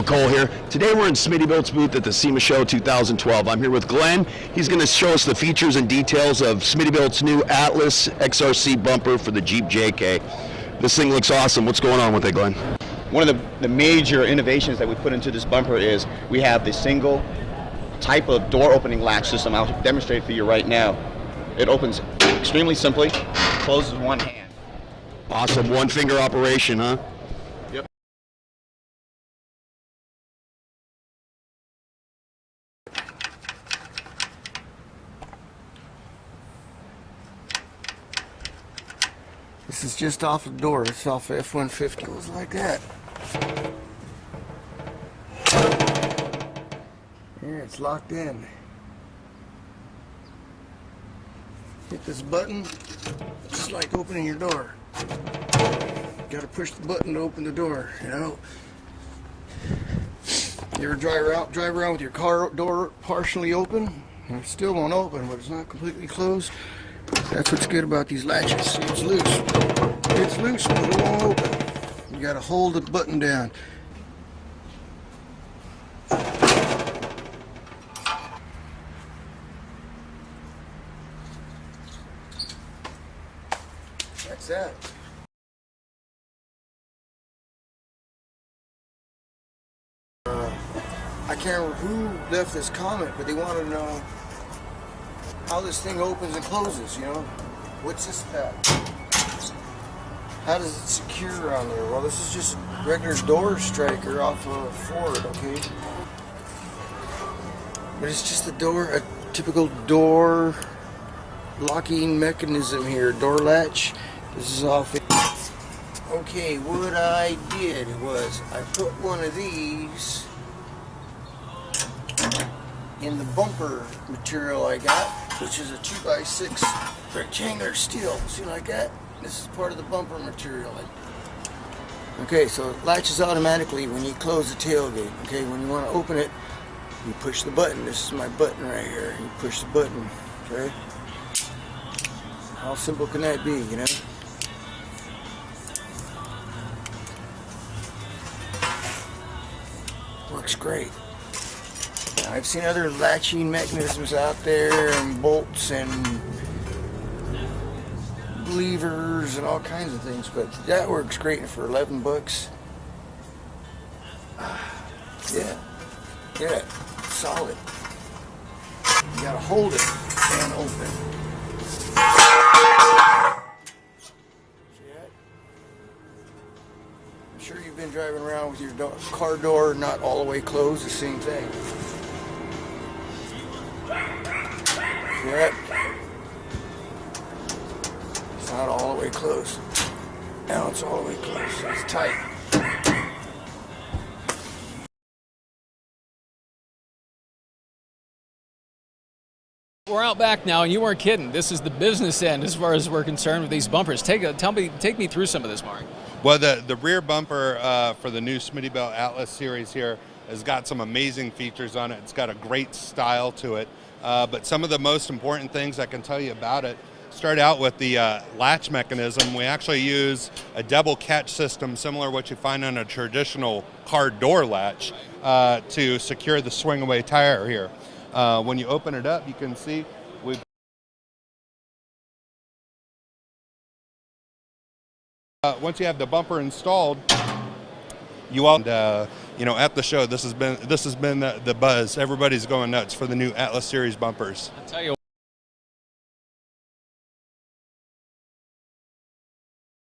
Cole here. Today we're in Smittybuilt's booth at the SEMA Show 2012. I'm here with Glenn. He's going to show us the features and details of Smittybuilt's new Atlas XRC bumper for the Jeep JK. This thing looks awesome. What's going on with it, Glenn? One of the major innovations that we put into this bumper is we have the single type of door opening latch system. I'll demonstrate for you right now. It opens extremely simply, closes with one hand. Awesome. One finger operation, huh? Yep. This is just off the door. It's off F-150. It was like that. Here, it's locked in. Hit this button, just like opening your door. You gotta push the button to open the door, you know. You ever drive around with your car door partially open? And it still won't open, but it's not completely closed. That's what's good about these latches. See, it's loose. It's loose, but it won't open. You gotta hold the button down. That's that. I can't remember who left this comment, but they want to know how this thing opens and closes, you know? What's this about? How does it secure on there? Well, this is just a regular door striker off of Ford, okay? But it's just a typical door locking mechanism here, door latch. This is off. Okay, what I did was I put one of these in the bumper material I got, which is a 2x6 rectangular steel. See, like that? This is part of the bumper material. Okay, so it latches automatically when you close the tailgate. Okay, when you want to open it, you push the button. This is my button right here. You push the button. Okay. How simple can that be, you know? Works great. Now, I've seen other latching mechanisms out there, and bolts and levers and all kinds of things, but that works great for 11 bucks. Yeah, solid. You gotta hold it and open. I'm sure you've been driving around with your car door not all the way closed, the same thing. See that? It's not all the way closed. Now it's all the way closed. So it's tight. We're out back now, and you weren't kidding. This is the business end as far as we're concerned with these bumpers. Take me through some of this, Mark. Well, the rear bumper for the new Smittybuilt Atlas series here has got some amazing features on it. It's got a great style to it. But some of the most important things I can tell you about it start out with the latch mechanism. We actually use a double catch system similar to what you find on a traditional car door latch to secure the swing away tire here. When you open it up, you can see we've once you have the bumper installed, you all at the show, this has been the buzz. Everybody's going nuts for the new Atlas series bumpers. I'll tell you